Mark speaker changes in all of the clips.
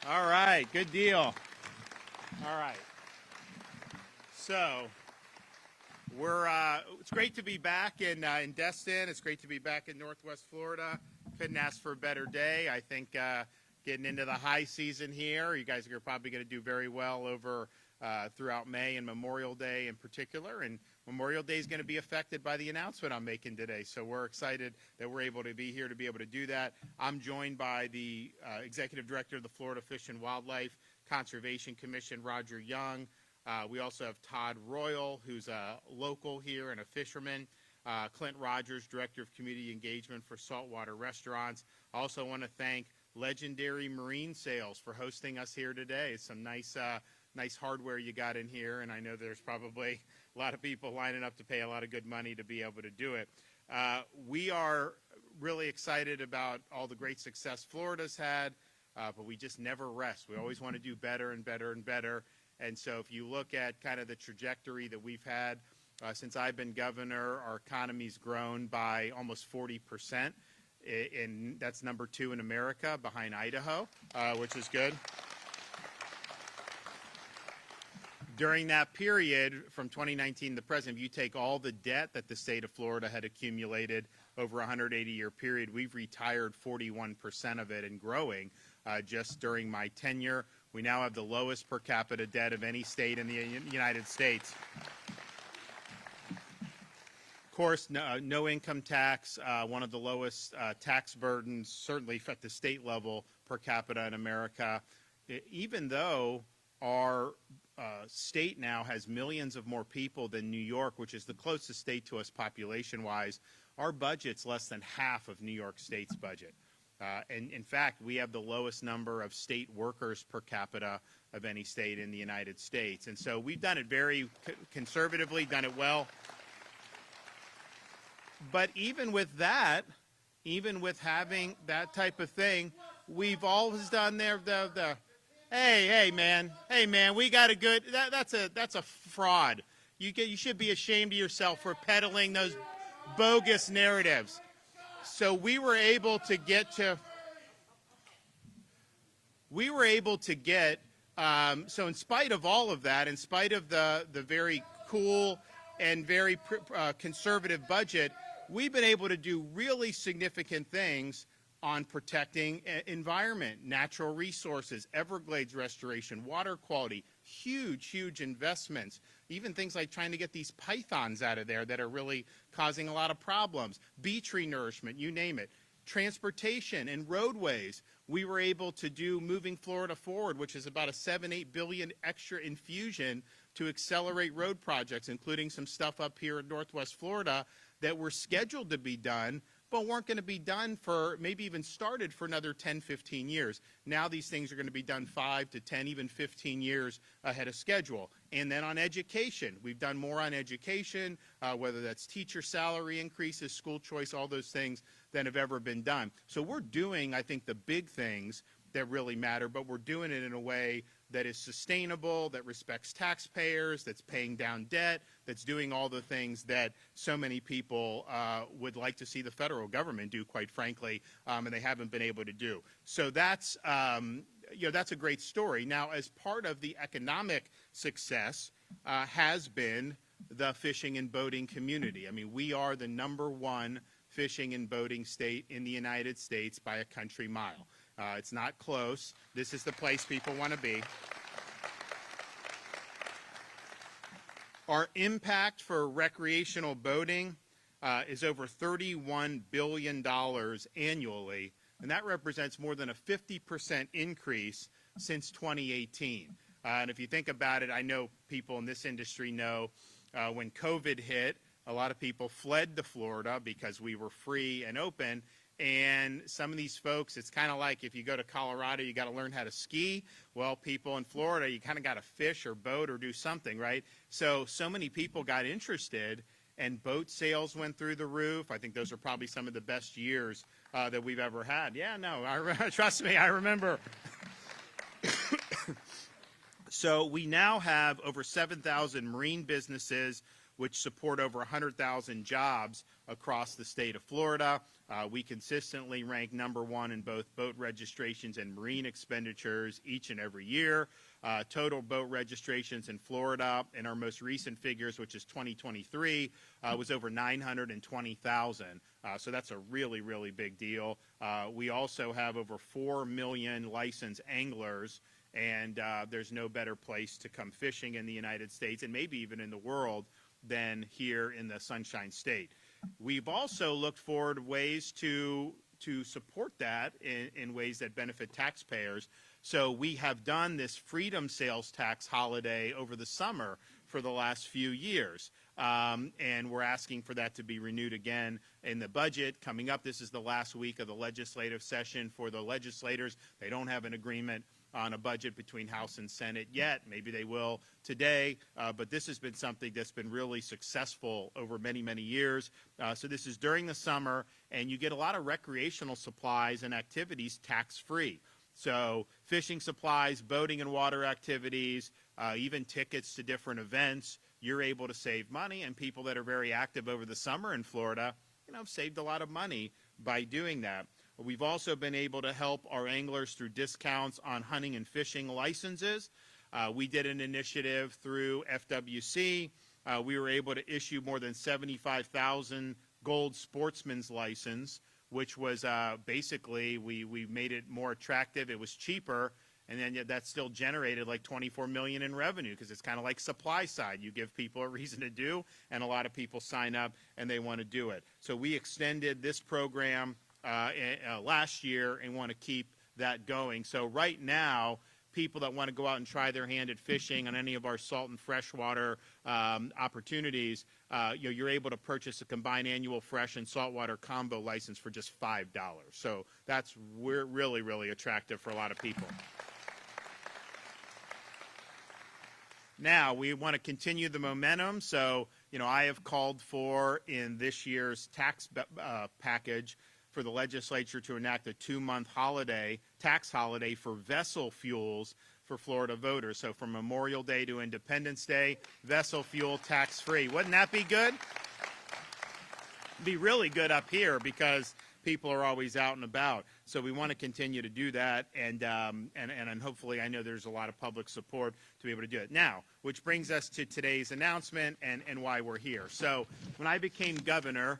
Speaker 1: All right, good deal. All right. So it's great to be back in Destin. It's great to be back in Northwest Florida. Couldn't ask for a better day. I think getting into the high season here, you guys are probably going to do very well over throughout May and Memorial Day in particular. And Memorial Day is going to be affected by the announcement I'm making today. So we're excited that we're able to be here to be able to do that. I'm joined by the Executive Director of the Florida Fish and Wildlife Conservation Commission, Roger Young. We also have Todd Royal, who's a local here and a fisherman. Clint Rogers, Director of Community Engagement for Saltwater Restaurants. I also want to thank Legendary Marine Sales for hosting us here today. It's some nice hardware you got in here, and I know there's probably a lot of people lining up to pay a lot of good money to be able to do it. We are really excited about all the great success Florida's had, but we just never rest. We always want to do better and better and better. And so if you look at kind of the trajectory that we've had since I've been governor, our economy's grown by almost 40%. And that's number 2 in America behind Idaho, which is good. During that period from 2019 to present, if you take all the debt that the state of Florida had accumulated over a 180-year period, we've retired 41% of it and growing just during my tenure. We now have the lowest per capita debt of any state in the United States. Of course, no income tax, one of the lowest tax burdens, certainly at the state level per capita in America. Even though our state now has millions of more people than New York, which is the closest state to us population-wise, our budget's less than half of New York State's budget. And in fact, we have the lowest number of state workers per capita of any state in the United States. And so we've done it very conservatively, done it well. But even with that, even with having that type of thing, we've always done hey man, we got a good, that's a fraud. You should be ashamed of yourself for peddling those bogus narratives. So we were able to get, so in spite of all of that, in spite of the very cool and very conservative budget, we've been able to do really significant things on protecting environment, natural resources, Everglades restoration, water quality, huge investments, even things like trying to get these pythons out of there that are really causing a lot of problems, beach renourishment, you name it. Transportation and roadways, we were able to do Moving Florida Forward, which is about a $7-8 billion extra infusion to accelerate road projects, including some stuff up here in Northwest Florida that were scheduled to be done, but weren't going to be done for, maybe even started for another 10, 15 years. Now these things are going to be done 5 to 10, even 15 years ahead of schedule. And then on education, we've done more on education, whether that's teacher salary increases, school choice, all those things than have ever been done. So we're doing, I think, the big things that really matter, but we're doing it in a way that is sustainable, that respects taxpayers, that's paying down debt, that's doing all the things that so many people would like to see the federal government do, quite frankly, and they haven't been able to do. So that's, that's a great story. Now, as part of the economic success has been the fishing and boating community. I mean, we are the #1 fishing and boating state in the United States by a country mile. It's not close. This is the place people want to be. Our impact for recreational boating is over $31 billion annually, and that represents more than a 50% increase since 2018. And if you think about it, I know people in this industry know when COVID hit, a lot of people fled to Florida because we were free and open. And some of these folks, it's kind of like if you go to Colorado, you got to learn how to ski. Well, people in Florida, you kind of got to fish or boat or do something, right? So many people got interested, and boat sales went through the roof. I think those are probably some of the best years that we've ever had. Yeah, no, trust me, I remember. So we now have over 7,000 marine businesses which support over 100,000 jobs across the state of Florida. We consistently rank #1 in both boat registrations and marine expenditures each and every year. Total boat registrations in Florida in our most recent figures, which is 2023, was over 920,000. So that's a really, really big deal. We also have over 4 million licensed anglers, and there's no better place to come fishing in the United States and maybe even in the world than here in the Sunshine State. We've also looked forward ways to support that in ways that benefit taxpayers. So we have done this freedom sales tax holiday over the summer for the last few years. And we're asking for that to be renewed again in the budget coming up. This is the last week of the legislative session for the legislators. They don't have an agreement on a budget between House and Senate yet. Maybe they will today, but this has been something that's been really successful over many, many years. So this is during the summer, and you get a lot of recreational supplies and activities tax-free. So fishing supplies, boating and water activities, even tickets to different events, you're able to save money, and people that are very active over the summer in Florida, have saved a lot of money by doing that. We've also been able to help our anglers through discounts on hunting and fishing licenses. We did an initiative through FWC. We were able to issue more than 75,000 gold sportsman's license, which was basically, we made it more attractive. It was cheaper, and then that still generated like $24 million in revenue, because it's kind of like supply side. You give people a reason to do, and a lot of people sign up and they want to do it. So we extended this program last year and want to keep that going. So right now, people that want to go out and try their hand at fishing on any of our salt and freshwater opportunities, you're able to purchase a combined annual fresh and saltwater combo license for just $5. So that's really, really attractive for a lot of people. Now, we want to continue the momentum. So, I have called for in this year's tax package for the legislature to enact a 2-month tax holiday for vessel fuels for Florida voters. So from Memorial Day to Independence Day, vessel fuel tax-free. Wouldn't that be good? It'd be really good up here because people are always out and about. So we want to continue to do that, and hopefully, I know there's a lot of public support to be able to do it. Now, which brings us to today's announcement and why we're here. So when I became governor,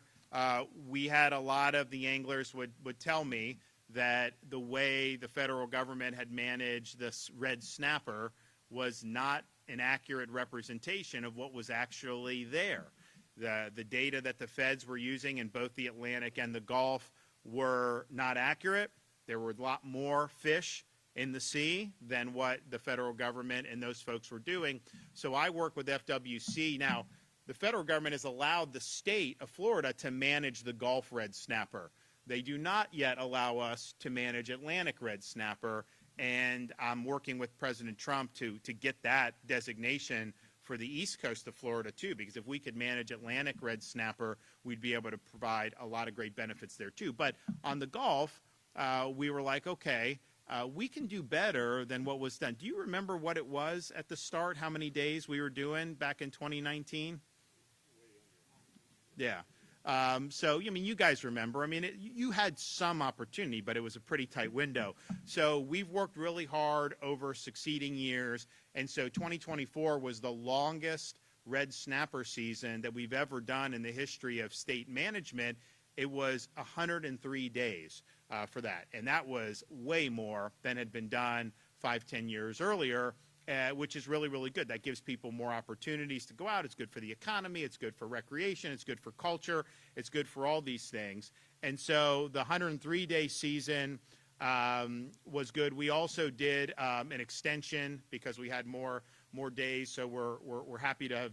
Speaker 1: we had a lot of the anglers would tell me that the way the federal government had managed this red snapper was not an accurate representation of what was actually there. The data that the feds were using in both the Atlantic and the Gulf were not accurate. There were a lot more fish in the sea than what the federal government and those folks were doing. So I work with FWC. Now, the federal government has allowed the state of Florida to manage the Gulf red snapper. They do not yet allow us to manage Atlantic red snapper, and I'm working with President Trump to get that designation for the east coast of Florida too, because if we could manage Atlantic red snapper, we'd be able to provide a lot of great benefits there too. But on the Gulf, we were like, okay, we can do better than what was done. Do you remember what it was at the start, how many days we were doing back in 2019? Yeah. So, you guys remember. You had some opportunity, but it was a pretty tight window. So we've worked really hard over succeeding years, and so 2024 was the longest red snapper season that we've ever done in the history of state management. It was 103 days for that, and that was way more than had been done 5-10 years earlier. Which is really, really good. That gives people more opportunities to go out. It's good for the economy. It's good for recreation. It's good for culture. It's good for all these things. And so the 103-day season was good. We also did an extension because we had more days, so we're happy to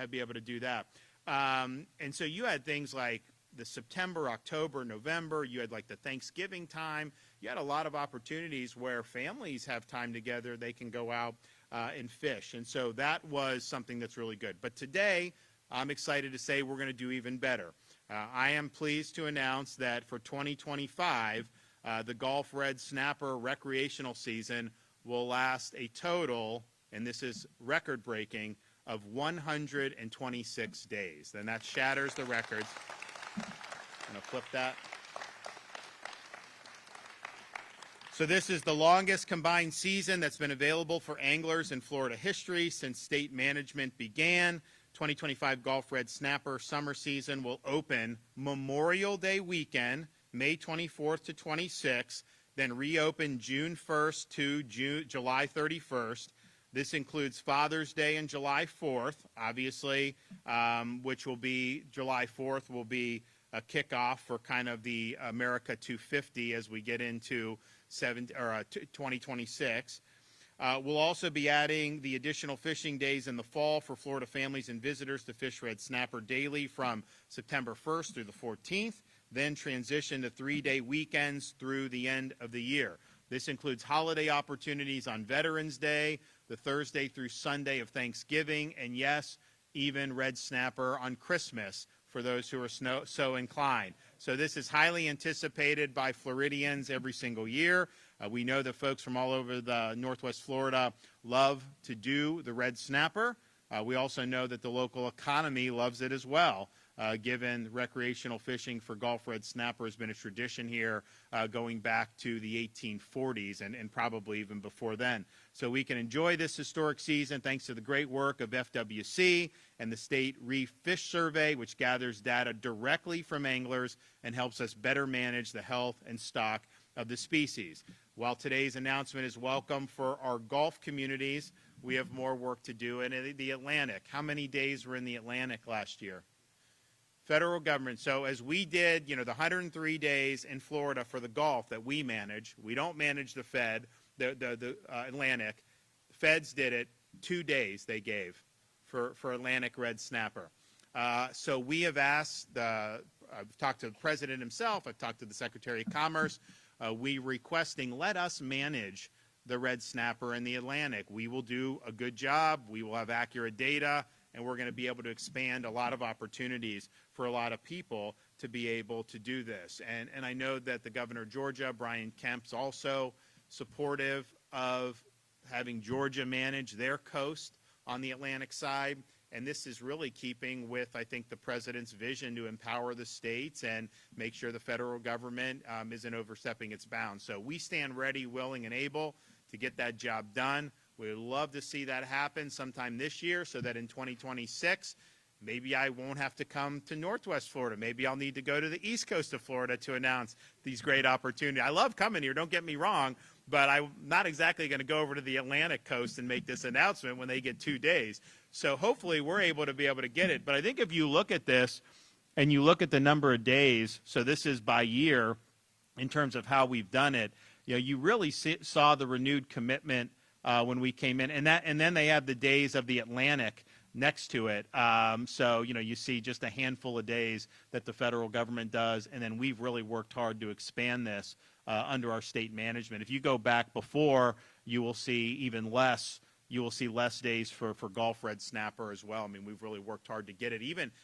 Speaker 1: be able to do that. And so you had things like the September, October, November. You had like the Thanksgiving time. You had a lot of opportunities where families have time together. They can go out and fish. And so that was something that's really good. But today, I'm excited to say we're going to do even better. I am pleased to announce that for 2025, the Gulf Red Snapper recreational season will last a total, and this is record-breaking, of 126 days. And that shatters the records. I'm going to flip that. So this is the longest combined season that's been available for anglers in Florida history since state management began. 2025 Gulf Red Snapper summer season will open Memorial Day weekend, May 24th to 26th, then reopen June 1st to July 31st. This includes Father's Day and July 4th, obviously, which will be July 4th will be a kickoff for kind of the America 250 as we get into 2026. We'll also be adding the additional fishing days in the fall for Florida families and visitors to fish red snapper daily from September 1st through the 14th, then transition to 3-day weekends through the end of the year. This includes holiday opportunities on Veterans Day, the Thursday through Sunday of Thanksgiving, and yes, even red snapper on Christmas for those who are so inclined. So this is highly anticipated by Floridians every single year. We know that folks from all over the Northwest Florida love to do the red snapper. We also know that the local economy loves it as well, given recreational fishing for Gulf red snapper has been a tradition here going back to the 1840s and probably even before then. So we can enjoy this historic season thanks to the great work of FWC and the State Reef Fish Survey, which gathers data directly from anglers and helps us better manage the health and stock of the species. While today's announcement is welcome for our Gulf communities, we have more work to do in the Atlantic. How many days were in the Atlantic last year? Federal government. So as we did, the 103 days in Florida for the Gulf that we manage, we don't manage the Fed, the Atlantic. Feds did it 2 days they gave for Atlantic red snapper. So we have asked, I've talked to the president himself, I've talked to the Secretary of Commerce, we requesting let us manage the red snapper in the Atlantic. We will do a good job, we will have accurate data, and we're going to be able to expand a lot of opportunities for a lot of people to be able to do this. And I know that the governor of Georgia, Brian Kemp's also supportive of having Georgia manage their coast on the Atlantic side. And this is really keeping with, I think, the president's vision to empower the states and make sure the federal government isn't overstepping its bounds. So we stand ready, willing, and able to get that job done. We would love to see that happen sometime this year so that in 2026, maybe I won't have to come to Northwest Florida. Maybe I'll need to go to the East Coast of Florida to announce these great opportunities. I love coming here, don't get me wrong, but I'm not exactly going to go over to the Atlantic coast and make this announcement when they get 2 days. So hopefully we're able to get it. But I think if you look at this and you look at the number of days, so this is by year in terms of how we've done it, you really saw the renewed commitment when we came in, and then they have the days of the Atlantic next to it. So you see just a handful of days that the federal government does, and then we've really worked hard to expand this under our state management. If you go back before, you will see even less. You will see less days for Gulf red snapper as well. I mean, we've really worked hard to get it.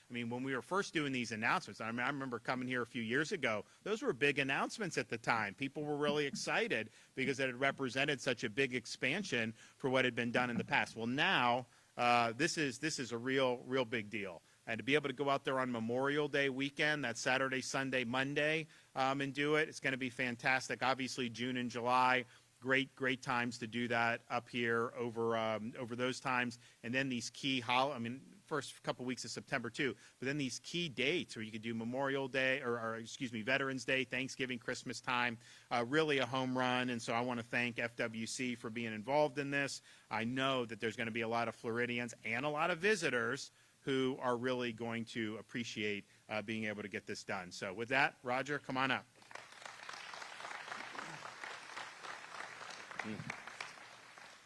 Speaker 1: When we were first doing these announcements, I remember coming here a few years ago, those were big announcements at the time. People were really excited because it had represented such a big expansion for what had been done in the past. Well, now this is a real big deal. And to be able to go out there on Memorial Day weekend, that Saturday, Sunday, Monday, and do it, it's going to be fantastic. Obviously, June and July, great times to do that up here over those times. And then these key first couple weeks of September too, but then these key dates where you could do Memorial Day or Veterans Day, Thanksgiving, Christmas time, really a home run. And so I want to thank FWC for being involved in this. I know that there's going to be a lot of Floridians and a lot of visitors who are really going to appreciate being able to get this done. So with that, Roger, come on up.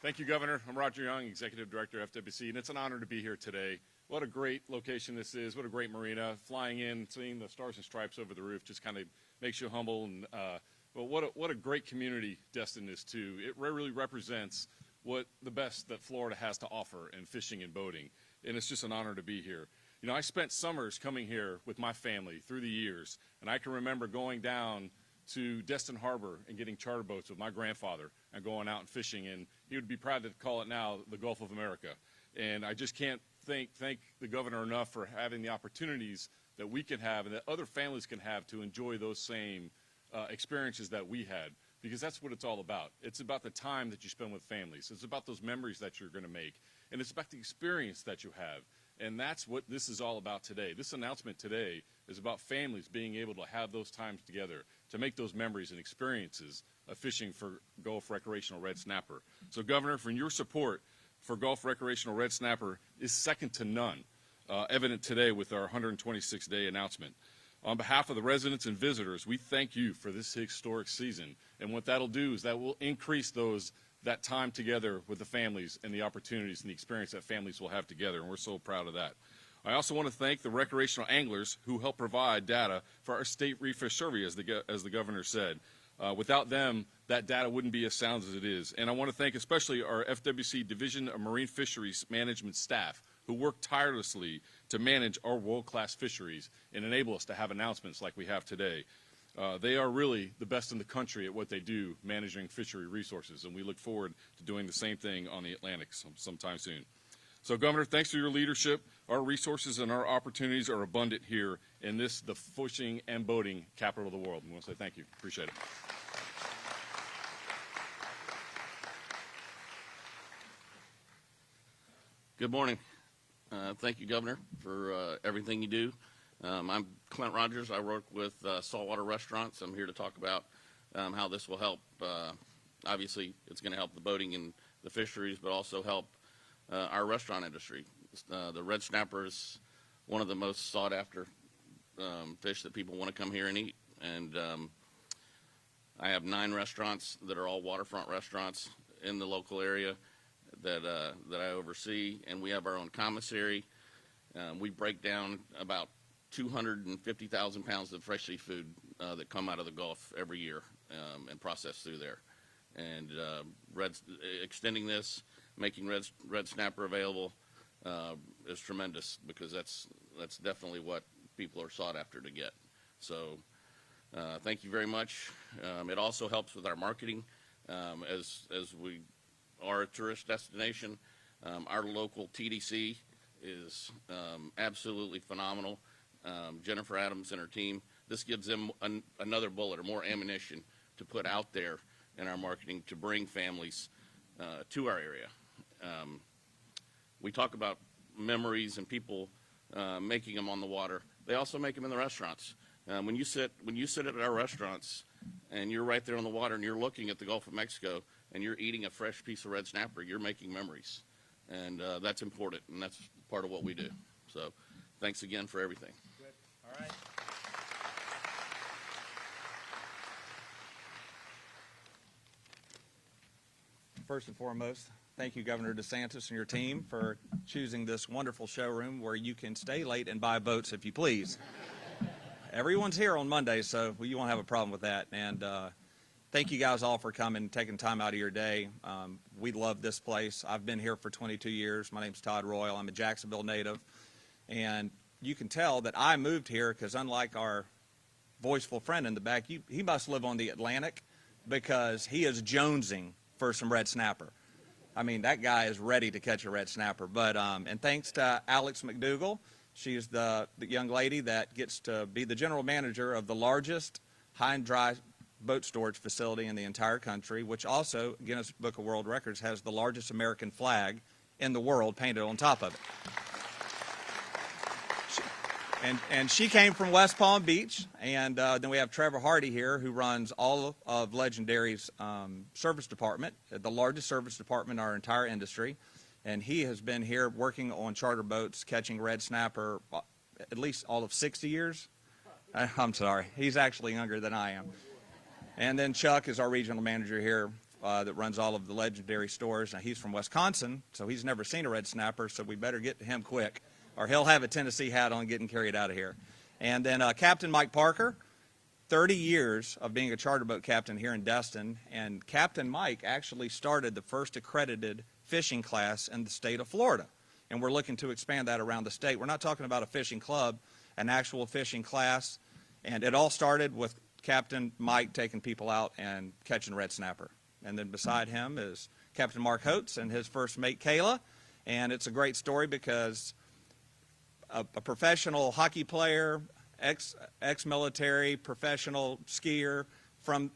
Speaker 2: Thank you, Governor. I'm Roger Young, Executive Director of FWC, and it's an honor to be here today. What a great location this is. What a great marina. Flying in, seeing the stars and stripes over the roof just kind of makes you humble. And but what a great community Destin is, too. It really represents the best that Florida has to offer in fishing and boating, and it's just an honor to be here. I spent summers coming here with my family through the years, and I can remember going down to Destin Harbor and getting charter boats with my grandfather and going out and fishing, and he would be proud to call it now the Gulf of America. And I just can't thank the governor enough for having the opportunities that we can have and that other families can have to enjoy those same experiences that we had, because that's what it's all about. It's about the time that you spend with families. It's about those memories that you're going to make, and it's about the experience that you have. And that's what this is all about today. This announcement today is about families being able to have those times together, to make those memories and experiences of fishing for Gulf Recreational Red Snapper. So, Governor, from your support for Gulf Recreational Red Snapper is second to none, evident today with our 126-day announcement. On behalf of the residents and visitors, we thank you for this historic season. And what that'll do is that will increase that time together with the families and the opportunities and the experience that families will have together, and we're so proud of that. I also want to thank the recreational anglers who help provide data for our state reef fish survey, as the governor said. Without them, that data wouldn't be as sound as it is. And I want to thank especially our FWC Division of Marine Fisheries Management staff, who work tirelessly to manage our world-class fisheries and enable us to have announcements like we have today. They are really the best in the country at what they do, managing fishery resources, and we look forward to doing the same thing on the Atlantic sometime soon. So, Governor, thanks for your leadership. Our resources and our opportunities are abundant here in this, the fishing and boating capital of the world. We want to say thank you. Appreciate it.
Speaker 3: Good morning. Thank you, Governor, for everything you do. I'm Clint Rogers. I work with Saltwater Restaurants. I'm here to talk about how this will help. Obviously, it's going to help the boating and the fisheries, but also help our restaurant industry. The red snapper is one of the most sought-after fish that people want to come here and eat. And I have 9 restaurants that are all waterfront restaurants in the local area that I oversee, and we have our own commissary. We break down about 250,000 pounds of fresh seafood that come out of the Gulf every year and process through there. And extending this, making red snapper available is tremendous, because that's definitely what people are sought after to get. So thank you very much. It also helps with our marketing as we are a tourist destination. Our local TDC is absolutely phenomenal. Jennifer Adams and her team, this gives them another bullet or more ammunition to put out there in our marketing to bring families to our area. We talk about memories and people making them on the water. They also make them in the restaurants. When you sit at our restaurants and you're right there on the water and you're looking at the Gulf of Mexico and you're eating a fresh piece of red snapper, you're making memories. And that's important, and that's part of what we do. So thanks again for everything.
Speaker 1: Good. All right.
Speaker 4: First and foremost, thank you, Governor DeSantis and your team, for choosing this wonderful showroom where you can stay late and buy boats if you please. Everyone's here on Monday, so you won't have a problem with that. And thank you guys all for coming and taking time out of your day. We love this place. I've been here for 22 years. My name's Todd Royal. I'm a Jacksonville native. And you can tell that I moved here because, unlike our voiceful friend in the back, he must live on the Atlantic, because he is jonesing for some red snapper. I mean, that guy is ready to catch a red snapper. But and thanks to Alex McDougall. She's the young lady that gets to be the general manager of the largest high and dry boat storage facility in the entire country, which also, Guinness Book of World Records, has the largest American flag in the world painted on top of it. And she came from West Palm Beach. And then we have Trevor Hardy here, who runs all of Legendary's service department, the largest service department in our entire industry. And he has been here working on charter boats, catching red snapper at least all of 60 years. I'm sorry. He's actually younger than I am. And then Chuck is our regional manager here that runs all of the Legendary stores. Now, he's from Wisconsin, so he's never seen a red snapper, so we better get to him quick, or he'll have a Tennessee hat on getting carried out of here. And then Captain Mike Parker, 30 years of being a charter boat captain here in Destin. And Captain Mike actually started the first accredited fishing class in the state of Florida. And we're looking to expand that around the state. We're not talking about a fishing club, an actual fishing class. And it all started with Captain Mike taking people out and catching red snapper. And then beside him is Captain Mark Holtz and his first mate, Kayla. And it's a great story because a professional hockey player, ex-military, professional skier from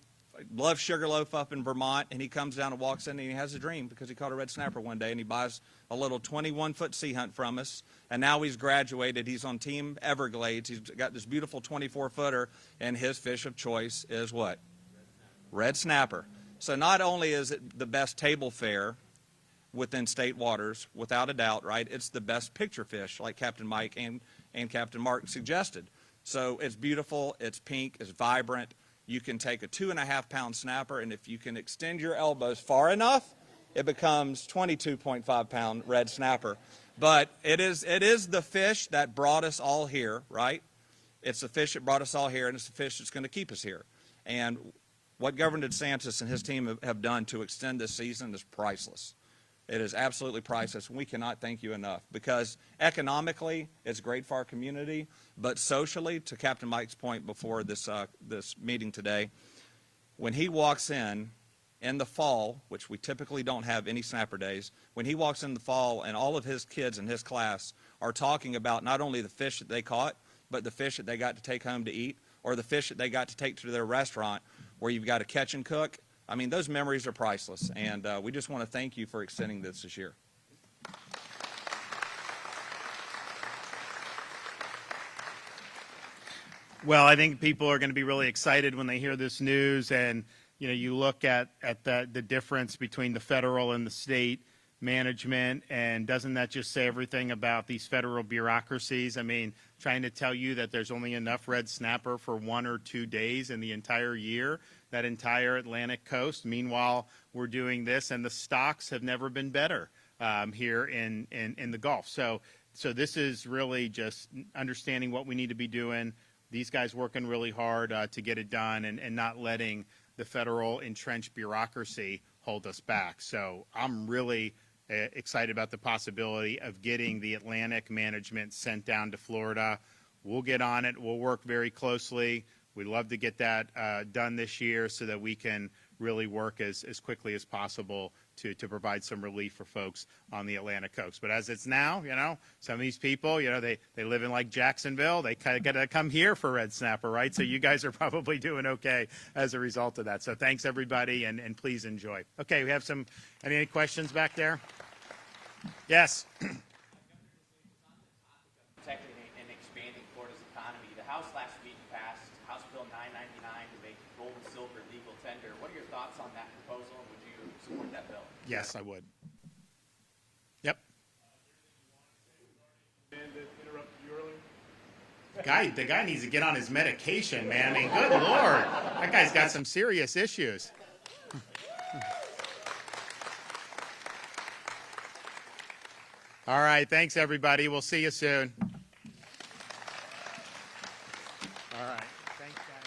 Speaker 4: loves Sugarloaf up in Vermont, and he comes down and walks in and he has a dream because he caught a red snapper one day, and he buys a little 21-foot sea hunt from us, and now he's graduated. He's on Team Everglades. He's got this beautiful 24-footer, and his fish of choice is what? Red snapper. So not only is it the best table fare within state waters, without a doubt, right? It's the best picture fish, like Captain Mike and Captain Mark suggested. So it's beautiful, it's pink, it's vibrant. You can take a 2.5-pound snapper, and if you can extend your elbows far enough, it becomes 22.5-pound red snapper. But it is the fish that brought us all here, right? It's the fish that brought us all here, and it's the fish that's going to keep us here. And what Governor DeSantis and his team have done to extend this season is priceless. It is absolutely priceless, and we cannot thank you enough, because economically it's great for our community, but socially, to Captain Mike's point before this meeting today, when he walks in the fall, which we typically don't have any snapper days, when he walks in the fall and all of his kids in his class are talking about not only the fish that they caught, but the fish that they got to take home to eat, or the fish that they got to take to their restaurant where you've got to catch and cook, I mean, those memories are priceless, and we just want to thank you for extending this year.
Speaker 1: Well, I think people are going to be really excited when they hear this news, and you look at the difference between the federal and the state management, and doesn't that just say everything about these federal bureaucracies? I mean, trying to tell you that there's only enough red snapper for 1 or 2 days in the entire year, that entire Atlantic coast. Meanwhile, we're doing this, and the stocks have never been better here in the Gulf. So this is really just understanding what we need to be doing. These guys working really hard to get it done, and not letting the federal entrenched bureaucracy hold us back. So I'm really excited about the possibility of getting the Atlantic management sent down to Florida. We'll get on it. We'll work very closely. We'd love to get that done this year so that we can really work as quickly as possible to provide some relief for folks on the Atlantic coast. But as it's now, some of these people, they live in like Jacksonville. They kind of got to come here for red snapper, right? So you guys are probably doing okay as a result of that. So thanks, everybody, and please enjoy. Okay, we have any questions back there? Yes.
Speaker 5: Protecting and expanding Florida's economy. The House last week passed House Bill 999 to make gold and silver legal tender. What are your thoughts on that proposal, and would you support that bill?
Speaker 1: Yes, I would. Yep. The guy needs to get on his medication, man. I mean, good Lord. That guy's got some serious issues. All right. Thanks, everybody. We'll see you soon. All right. Thanks, guys.